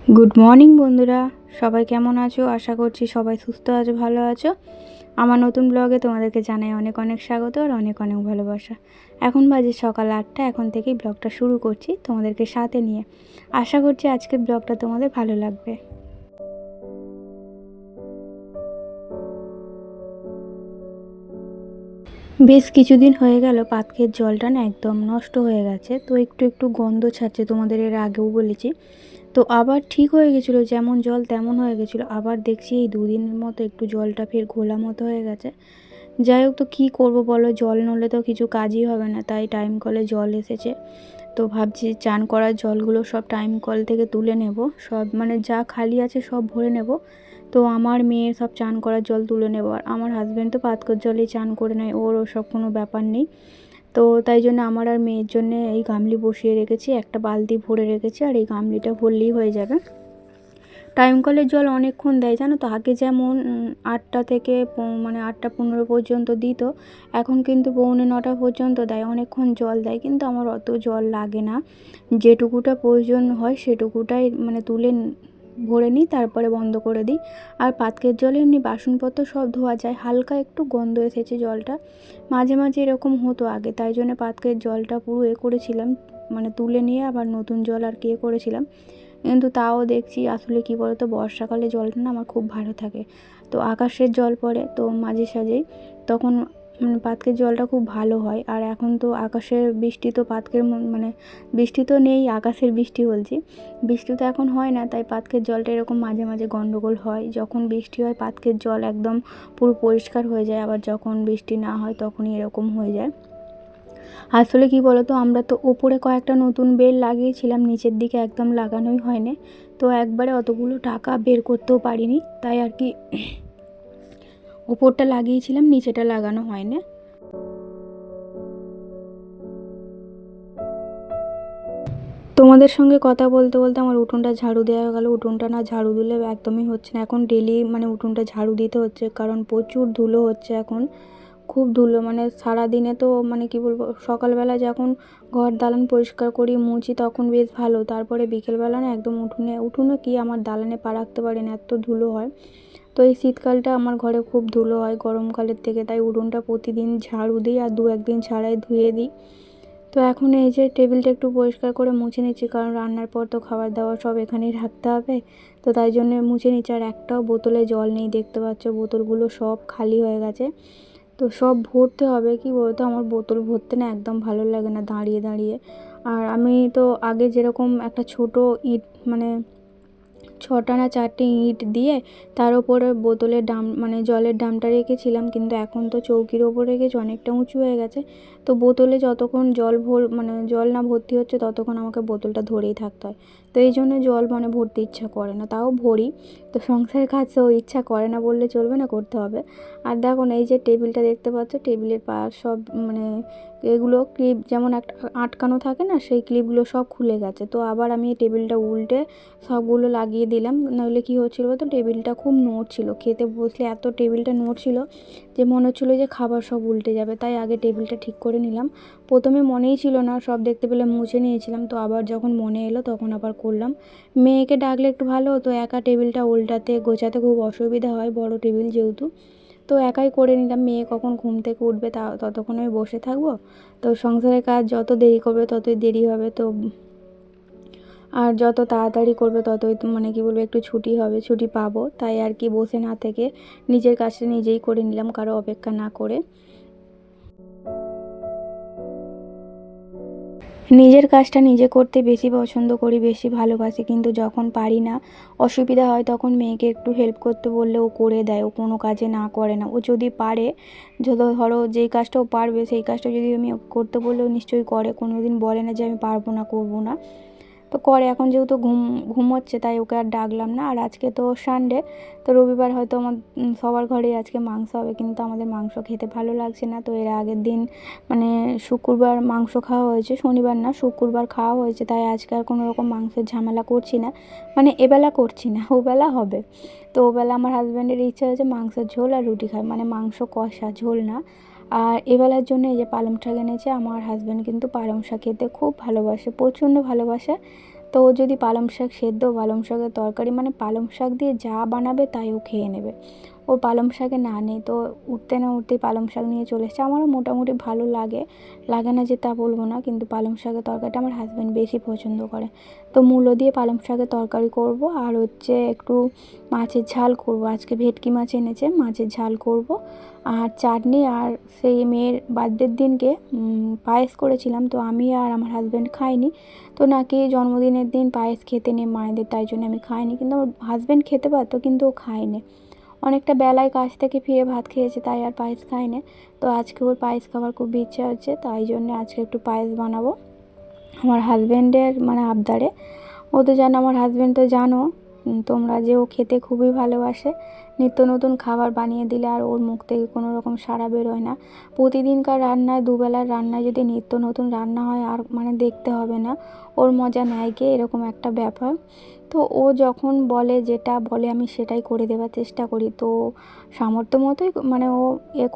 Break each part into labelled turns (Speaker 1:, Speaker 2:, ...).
Speaker 1: Good morning বন্ধুরা, সবাই কেমন আছো? আশা করছি সবাই সুস্থ আছো, ভালো আছো। আমার নতুন ব্লগে তোমাদেরকে জানাই অনেক অনেক স্বাগত আর অনেক অনেক ভালোবাসা। এখন বাজে সকাল 8টা, এখন থেকেই ব্লগটা শুরু করছি তোমাদেরকে সাথে নিয়ে। আশা করছি আজকের ব্লগটা তোমাদের ভালো লাগবে। বেশ কিছুদিন হয়ে গেল পাতকের জলটা না একদম নষ্ট হয়ে গেছে, তো একটু একটু গন্ধ ছাড়ছে, তোমাদের এর আগেও বলেছি। তো আবার ঠিক হয়ে গেছিলো, যেমন জল তেমন হয়ে গেছিলো, আবার দেখছি এই দুদিনের মতো একটু জলটা ফের ঘোলা মতো হয়ে গেছে। যাই হোক, তো কী করবো বলো, জল নলে তো কিছু কাজই হবে না, তাই টাইম কলে জল এসেছে। তো ভাবছি চান করার জলগুলো সব টাইম কল থেকে তুলে নেব, সব মানে যা খালি আছে সব ভরে নেব। তো আমার মেয়ের সব চান করার জল তুলে নেব, আর আমার হাজব্যান্ড তো পাতকর জলেই চান করে নেয়, ওর ওসব কোনো ব্যাপার নেই। তো তাই জন্য আমার আর মেয়ের জন্য এই গামলি বসিয়ে রেখেছি, একটা বালতি ভরে রেখেছি, আর এই গামলিটা ভরলেই হয়ে যাবে। টাইম কলের জল অনেকক্ষণ দেয় জানো তো, আগে যেমন 8টা থেকে মানে 8টা 15 পর্যন্ত দিত, এখন কিন্তু 8:45 পর্যন্ত দেয়, অনেকক্ষণ জল দেয়। কিন্তু আমার অত জল লাগে না, যেটুকুটা প্রয়োজন হয় সেটুকুটাই মানে তুলে ভরে নিই, তারপরে বন্ধ করে দিই। আর পাতকের জলে এমনি বাসনপত্র সব ধোয়া যায়, হালকা একটু গন্ধ এসেছে জলটা, মাঝে মাঝে এরকম হতো আগে, তাই জন্য পাতকের জলটা পুরো করেছিলাম, মানে তুলে নিয়ে আবার নতুন জল আর করেছিলাম। কিন্তু তাও দেখছি আসলে কী বলতো, বর্ষাকালে জলটা না আমার খুব ভালো থাকে। তো আকাশের জল পড়ে তো মাঝে সাঝেই, তখন পাতকের জলটা খুব ভালো হয়। আর এখন তো আকাশের বৃষ্টি, তো পাতকের মানে বৃষ্টি তো নেই, আকাশের বৃষ্টি বলছি, বৃষ্টি তো এখন হয় না, তাই পাতকের জলটা এরকম মাঝে মাঝে গন্ডগোল হয়। যখন বৃষ্টি হয় পাতকের জল একদম পুরো পরিষ্কার হয়ে যায়, আবার যখন বৃষ্টি না হয় তখনই এরকম হয়ে যায়। আসলে কি বলতো, আমরা তো ওপরে কয়েকটা নতুন বেল লাগিয়েছিলাম, নিচের দিকে একদম লাগানোই হয়নি। তো একবারে অতগুলো টাকা বের করতেও পারিনি, তাই আর কি ওপরটা লাগিয়েছিলাম, নিচেটা লাগানো হয়নি। তোমাদের সঙ্গে কথা বলতে বলতে আমার উঠোনটা ঝাড়ু দেওয়া গেল। উঠোনটা না ঝাড়ু দিলে একদমই হচ্ছে না, এখন ডেলি মানে উঠোনটা ঝাড়ু দিতে হচ্ছে, কারণ প্রচুর ধুলো হচ্ছে এখন, খুব ধুলো। মানে সারাদিনে তো মানে কি বলবো, সকালবেলা যখন ঘর দালান পরিষ্কার করি মুছি তখন বেশ ভালো, তারপরে বিকেলবেলা না একদম উঠোনে উঠোনে কি আমার দালানে পা রাখতে পারি না, এত ধুলো হয়। তো এই শীতকালটা আমার ঘরে খুব ধুলো হয় গরমকালের থেকে, তাই উঠোনটা প্রতিদিন ঝাড়ু দিই আর 2-1 দিন ছাড়াই ধুয়ে দিই। তো এখন এই যে টেবিলটা একটু পরিষ্কার করে মুছে নিচ্ছি, কারণ রান্নার পর তো খাবার দাবার সব এখানেই রাখতে হবে, তো তাই জন্য মুছে নিচ্ছি। আর একটাও বোতলে জল নেই, দেখতে পাচ্ছ বোতলগুলো সব খালি হয়ে গেছে। তো সব ভরতে হবে, কি বলতো, আমার বোতল ভরতে না একদম ভালো লাগে না দাঁড়িয়ে দাঁড়িয়ে। আর আমি তো আগে যেরকম একটা ছোট ইট, মানে 6টা না 4টে ইট দিয়ে তার উপরে বোতলের ডাম মানে জলের ডামটা রেখেছিলাম, কিন্তু এখন তো চৌকির ওপর রেখেছি, অনেকটা উঁচু হয়ে গেছে। তো বোতলে যতক্ষণ মানে জল না ভর্তি হচ্ছে ততক্ষণ আমাকে বোতলটা ধরেই থাকতে হয়। তো এই জন্য জল মানে ভরতে ইচ্ছা করে না, তাও ভরি। তো সংসারের কাজ তো ইচ্ছা করে না বললে চলবে না, করতে হবে। আর দেখো না, এই যে টেবিলটা দেখতে পাচ্ছ, টেবিলের পাশ সব মানে এগুলো ক্লিপ যেমন একটা আটকানো থাকে না, সেই ক্লিপগুলো সব খুলে গেছে। তো আবার আমি এই টেবিলটা উল্টে সবগুলো লাগিয়ে দিলাম, নইলে কী হচ্ছিলো তো, টেবিলটা খুব নড়ছিল, খেতে বসলে এত টেবিলটা নড়ছিল যে মনে হচ্ছিলো যে খাবার সব উল্টে যাবে, তাই আগে টেবিলটা ঠিক করে নিলাম। প্রথমে মনেই ছিল না, সব দেখতে পেলে মুছে নিয়েছিলাম, তো আবার যখন মনে এলো তখন আবার করলাম। মেয়েকে ডাকলে একটু ভালো হতো, একা টেবিলটা উল্টাতে গোছাতে খুব অসুবিধা হয়, বড় টেবিল যেহেতু। তো একাই করে নিলাম, মেয়ে কখন ঘুম থেকে উঠবে ততক্ষণ আমি বসে থাকবো। তো সংসারের কাজ যত দেরি করবে ততই দেরি হবে, তো আর যত তাড়াতাড়ি করবে ততই তো মানে কি বলবো, একটু ছুটি হবে, ছুটি পাবো, তাই আর কি বসে না থেকে নিজের কাজটা নিজেই করে নিলাম, কারো অপেক্ষা না করে। নিজের কাজটা নিজে করতে বেশি পছন্দ করি, বেশি ভালোবাসি, কিন্তু যখন পারি না, অসুবিধা হয়, তখন মেয়েকে একটু হেল্প করতে বললে ও করে দেয়, ও কোনো কাজে না করে না। ও যদি পারে, যত ধরো যেই কাজটা ও পারবে সেই কাজটা যদি আমি ওকে করতে বললেও নিশ্চয়ই করে, কোনো দিন বলে না যে আমি পারবো না, করবো না। তো করে, এখন যেহেতু ঘুমোচ্ছে তাই ওকে আর ডাকলাম না। আর আজকে তো সানডে, তো রবিবার হয়তো আমার সবার ঘরেই আজকে মাংস হবে, কিন্তু আমাদের মাংস খেতে ভালো লাগছে না। তো এর আগের দিন মানে শুক্রবার মাংস খাওয়া হয়েছে, শনিবার না শুক্রবার খাওয়া হয়েছে, তাই আজকে আর কোনো রকম মাংসের ঝামেলা করছি না, মানে এবেলা করছি না, ওবেলা হবে। তো ওবেলা আমার হাজব্যান্ডের ইচ্ছা হয়েছে মাংসের ঝোল আর রুটি খায়, মানে মাংস কষা, ঝোল না। আর এবেলার জন্য এই যে পালং শাক এনেছে, আমার হাজব্যান্ড কিন্তু পালং শাক খেতে খুব ভালোবাসে, প্রচণ্ড ভালোবাসে। তো ও যদি পালং শাক সেদ্ধ, পালং শাকের তরকারি, মানে পালং শাক দিয়ে যা বানাবে তাই ও খেয়ে নেবে। ওর পালং শাকে না নেই, তো উঠতে না উঠতেই পালং শাক নিয়ে চলে এসেছে। আমারও মোটামুটি ভালো লাগে, লাগে না যে তা বলবো না, কিন্তু পালং শাকের তরকারিটা আমার হাজব্যান্ড বেশি পছন্দ করে। তো মূলো দিয়ে পালং শাকের তরকারি করব, আর হচ্ছে একটু মাছের ঝাল করব। আজকে ভেটকি মাছ এনেছে, মাছের ঝাল করব, আর চাটনি। আর সেই মেয়ের বার্থডের দিনকে পায়েস করেছিলাম, তো আমি আর আমার হাজব্যান্ড খাইনি। তো নাকি জন্মদিনের দিন পায়েস খেতে নেই মায়েদের, তাই জন্য আমি খাইনি। কিন্তু আমার হাজব্যান্ড খেতে পারতো, কিন্তু ও খায়নি। অনেকটা বেলায় কাজ থেকে ফিরে ভাত খেয়েছে, তাই আর পায়েস খায়নি। তো আজকে ওর পায়েস খাবার খুব ইচ্ছা হচ্ছে, তাই জন্য আজকে একটু পায়েস বানাবো আমার হাজব্যান্ডের মানে আবদারে। ও তো জানো, আমার হাজব্যান্ড তো জানো তোমরা, যে ও খেতে খুবই ভালোবাসে। নিত্য নতুন খাবার বানিয়ে দিলে আর ওর মুখ থেকে কোনো রকম সাড়া বেরোয় না। প্রতিদিনকার রান্নায়, দুবেলার রান্নায় যদি নিত্য নতুন রান্না হয়, আর মানে দেখতে হবে না, ওর মজা নেয় কে, এরকম একটা ব্যাপার। তো ও যখন বলে, যেটা বলে আমি সেটাই করে দেওয়ার চেষ্টা করি। তো সামর্থ্য মতোই মানে ও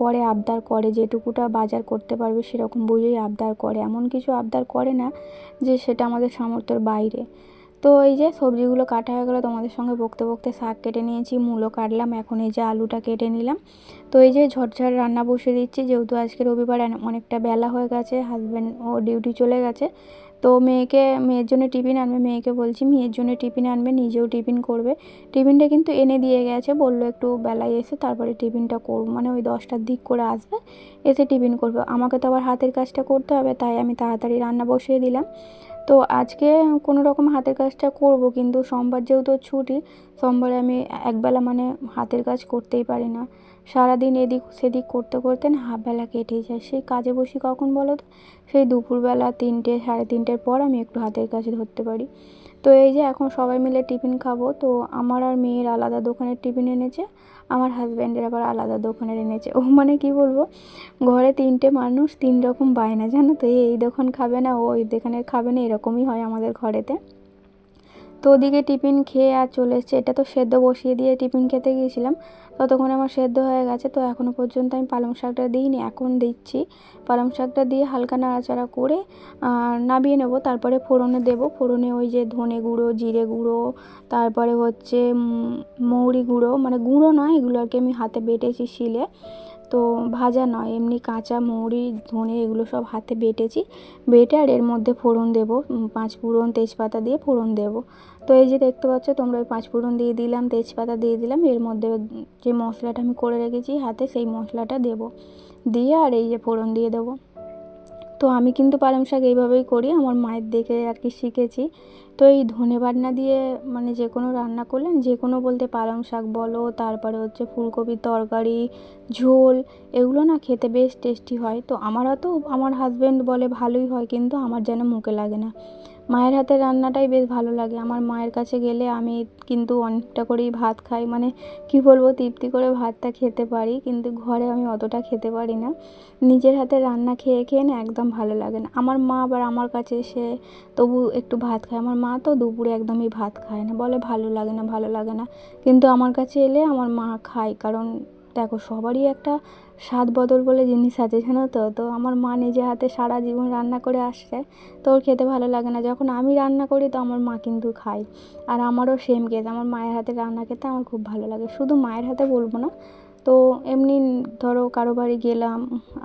Speaker 1: করে, আবদার করে, যেটুকুটা বাজার করতে পারবে সেরকম বুঝেই আবদার করে। এমন কিছু আবদার করে না যে সেটা আমাদের সামর্থ্যের বাইরে। তো এই যে সবজিগুলো কাটা হয়ে গেলো, তোমাদের সঙ্গে বকতে বকতে শাক কেটে নিয়েছি, মূলো কাটলাম, এখন এই যে আলুটা কেটে নিলাম। তো এই যে ঝটঝট রান্না বসিয়ে দিচ্ছি, যেহেতু আজকে রবিবার, অনেকটা বেলা হয়ে গেছে, হাজব্যান্ড ও ডিউটি চলে গেছে। তো মেয়ের জন্য টিফিন আনবে, মেয়েকে বলছি মেয়ের জন্য টিফিন আনবে, নিজেও টিফিন করবে। টিফিনটা কিন্তু এনে দিয়ে গেছে, বললো একটু বেলায় এসে তারপরে টিফিনটা করবো, মানে ওই 10টার দিক করে আসবে, এসে টিফিন করবে। আমাকে তো আবার হাতের কাজটা করতে হবে, তাই আমি তাড়াতাড়ি রান্না বসিয়ে দিলাম। তো আজকে কোনো রকম হাতের কাজটা করব, কিন্তু সোমবার যেহেতু ছুটি, সোমবারে আমি একবেলা মানে হাতের কাজ করতেই পারি না। সারাদিন এদিক সেদিক করতে করতে না হাফবেলা কেটেই যায়। সেই কাজে বসি কখন বলো তো, সেই দুপুরবেলা 3টে, 3:30-র পর আমি একটু হাতের কাজ ধরতে পারি। তো এই যে এখন সবাই মিলে টিফিন খাবো। তো আমার আর মেয়ের আলাদা দোকানের টিফিন এনেছে, আমার হাজব্যান্ডের আবার আলাদা দোকানের এনেছে। ও মানে কি বলবো, ঘরে 3টে মানুষ 3 রকম বায়না, জানো তো, এই দোকান খাবে না, ও ওই দোকানের খাবে না, এরকমই হয় আমাদের ঘরেতে। তো ওদিকে টিফিন খেয়ে আর চলে এসেছে। এটা তো সেদ্ধ বসিয়ে দিয়ে টিফিন খেতে গিয়েছিলাম, ততক্ষণে আমার সেদ্ধ হয়ে গেছে। তো এখনও পর্যন্ত আমি পালং শাকটা দিইনি, এখন দিচ্ছি। পালং শাকটা দিয়ে হালকা নাড়াচাড়া করে নামিয়ে নেব, তারপরে ফোড়নে দেব। ফোড়নে ওই যে ধনে গুঁড়ো, জিরে গুঁড়ো, তারপরে হচ্ছে মৌরি গুঁড়ো, মানে গুঁড়ো নয়, এগুলো আর কি আমি হাতে বেটেছি শিলে। তো ভাজা নয়, এমনি কাঁচা মৌরি, ধনে, এগুলো সব হাতে বেটেছি, বেটে আর এর মধ্যে ফোড়ন দেব, 5 ফোড়ন, তেজপাতা দিয়ে ফোড়ন দেব। তো এই যে দেখতে পাচ্ছ তোমরা, ওই 5 ফোড়ন দিয়ে দিলাম, তেজপাতা দিয়ে দিলাম, এর মধ্যে যে মশলাটা আমি করে রেখেছি হাতে, সেই মশলাটা দেব, দিয়ে আর এই যে ফোড়ন দিয়ে দেবো। তো আমি কিন্তু পালং শাক এইভাবেই করি, আমার মায়ের দেখে আর কি শিখেছি। তো এই ধনে বাটনা দিয়ে মানে যে কোনো রান্না করলেন, যে কোনো বলতে পালং শাক বলো, তারপরে হচ্ছে ফুলকপির তরকারি, ঝোল, এগুলো না খেতে বেশ টেস্টি হয়। তো আমার হাজব্যান্ড বলে ভালোই হয়, কিন্তু আমার যেন মুখে লাগে না। মায়ের হাতের রান্নাটাই বেশ ভালো লাগে। আমার মায়ের কাছে গেলে আমি কিন্তু অনেকটা করেই ভাত খাই, মানে কি বলবো, তৃপ্তি করে ভাতটা খেতে পারি, কিন্তু ঘরে আমি অতটা খেতে পারি না। নিজের হাতে রান্না খেয়ে খেয়ে না একদম ভালো লাগে না। আমার মা আবার আমার কাছে এসে তবু একটু ভাত খায়। আমার মা তো দুপুরে একদমই ভাত খায় না, বলে ভালো লাগে না, ভালো লাগে না। কিন্তু আমার কাছে এলে আমার মা খায়, কারণ দেখো সবারই একটা স্বাদ বদল বলে জিনিস আছে, জানো তো। তো আমার মা নিজে হাতে সারা জীবন রান্না করে আসছে, তো ওর খেতে ভালো লাগে না। যখন আমি রান্না করি তো আমার মা কিন্তু খায়। আর আমারও সেম কেস, আমার মায়ের হাতে রান্না খেতে আমার খুব ভালো লাগে। শুধু মায়ের হাতে বলবো না, তো এমনি ধরো কারো বাড়ি গেলাম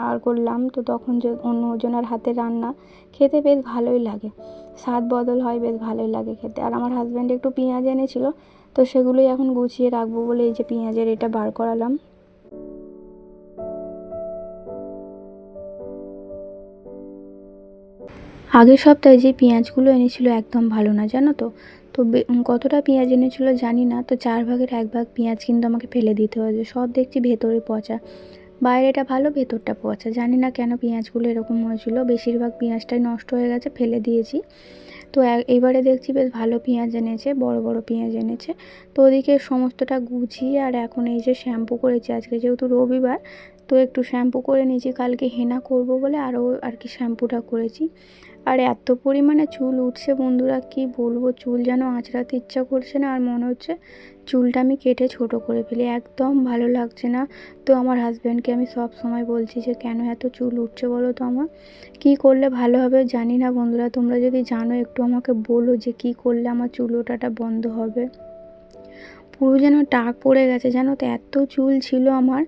Speaker 1: আর করলাম, তো তখন যে অন্য জনের হাতে রান্না খেতে বেশ ভালোই লাগে, স্বাদ বদল হয়, বেশ ভালোই লাগে খেতে। আর আমার হাজব্যান্ড একটু পেঁয়াজ এনেছিল, তো সেগুলোই এখন গুছিয়ে রাখবো বলে এই যে পেঁয়াজের এটা বার করালাম। আগের সপ্তাহে যে পেঁয়াজগুলো এনেছিল একদম ভালো না, জানো তো। তো কতটা পেঁয়াজ এনেছিল জানি না, তো 4 ভাগের 1 ভাগ পেঁয়াজ কিন্তু আমাকে ফেলে দিতে হয়েছে। সব দেখছি ভেতরে পচা, বাইরেটা ভালো, ভেতরটা পচা। জানি না কেন পেঁয়াজগুলো এরকম হয়েছিল, বেশিরভাগ পেঁয়াজটাই নষ্ট হয়ে গেছে, ফেলে দিয়েছি। তো এইবারে দেখছি বেশ ভালো পেঁয়াজ এনেছে, বড় বড় পেঁয়াজ এনেছে। তো ওদিকে সমস্তটা গুছিয়ে আর এখন এই যে শ্যাম্পু করেছি, আজকে যেহেতু রবিবার, তো একটু শ্যাম্পু করে নিয়েছি, কালকে হেনা করব বলে আরও আর কি শ্যাম্পুটা করেছি। আর এত পরিমাণে চুল উঠছে বন্ধুরা, কি বলবো, চুল যেন আঁচড়াতে ইচ্ছা করছে না, আর মনে হচ্ছে চুলটা আমি কেটে ছোট করে ফেলি, একদম ভালো লাগছে না। তো আমার হাজব্যান্ডকে আমি সব সময় বলছি যে কেন এত চুল উঠছে বলো তো, আমার কী করলে ভালো হবে জানি না। বন্ধুরা তোমরা যদি জানো একটু আমাকে বলো যে কী করলে আমার চুল ওঠাটা বন্ধ হবে। পুরো যেন টাক পড়ে গেছে জানো তো, এত চুল ছিল আমার।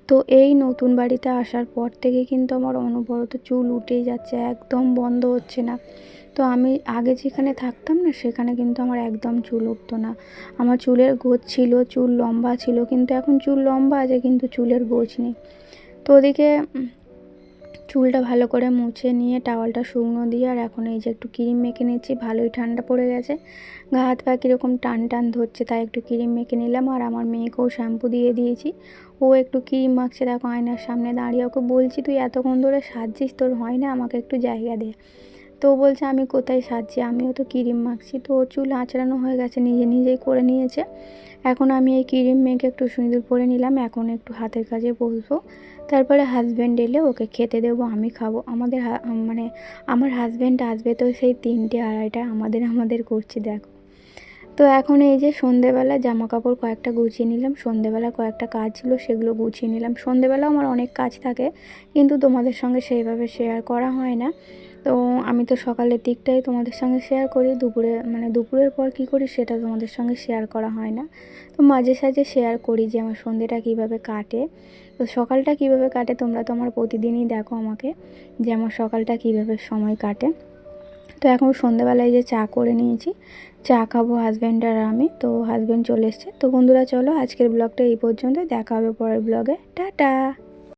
Speaker 1: তো এই নতুন বাড়িতে আসার পর থেকে কিন্তু আমার অনবরত চুল উঠেই যাচ্ছে, একদম বন্ধ হচ্ছে না। তো আমি আগে যেখানে থাকতাম না সেখানে কিন্তু আমার একদম চুল উঠতো না, আমার চুলের গোছ ছিল, চুল লম্বা ছিল, কিন্তু এখন চুল লম্বা আছে কিন্তু চুলের গোছ নেই। তো ওদিকে চুলটা ভালো করে মুছে নিয়ে টাওয়ালটা শুকনো দিয়ে আর এখন এই যে একটু ক্রিম মেখে নিচ্ছি, ভালোই ঠান্ডা পড়ে গেছে, গা হাত পা কীরকম টান টান ধরছে, তাই একটু ক্রিম মেখে নিলাম। আর আমার মেয়েকেও শ্যাম্পু দিয়ে দিয়েছি, ও একটু ক্রিম মাখছে, দেখো আয়নার সামনে দাঁড়িয়ে। ওকে বলছি তুই এতক্ষণ ধরে সাজছিস, তোর হয় না, আমাকে একটু জায়গা দে। তো ও বলছে আমি কোথায় সাজছি, আমিও তো ক্রিম মাখছি। তো ওর চুল আঁচড়ানো হয়ে গেছে, নিজে নিজেই করে নিয়েছে। এখন আমি এই ক্রিম মেখে একটু সিঁদুর পরে নিলাম, এখন একটু হাতের কাজে বসবো, তারপরে হাজব্যান্ড এলে ওকে খেতে দেবো, আমি খাবো। আমাদের মানে আমার হাজব্যান্ড আসবে তো সেই 3টে 2:30 আমাদের আমাদের করছি দেখো। তো এখন এই যে সন্ধেবেলা জামা কাপড় কয়েকটা গুছিয়ে নিলাম, সন্ধেবেলা কয়েকটা কাজ ছিল সেগুলো গুছিয়ে নিলাম। সন্ধেবেলাও আমার অনেক কাজ থাকে কিন্তু তোমাদের সঙ্গে সেইভাবে শেয়ার করা হয় না। তো আমি তো সকালের দিকটাই তোমাদের সঙ্গে শেয়ার করি, দুপুরে মানে দুপুরের পর কী করি সেটা তোমাদের সঙ্গে শেয়ার করা হয় না। তো মাঝে সাঝে শেয়ার করি যে আমার সন্ধেটা কীভাবে কাটে, তো সকালটা কীভাবে কাটে। তোমরা তো আমার প্রতিদিনই দেখো আমাকে যে আমার সকালটা কীভাবে সময় কাটে। তো এখন সন্ধেবেলায় যে চা করে নিয়েছি, চা খাবো হাজব্যান্ড আর আমি। তো হাজব্যান্ড চলে এসছে। তো বন্ধুরা চলো আজকের ব্লগটা এই পর্যন্ত, দেখা হবে পরের ব্লগে, টাটা।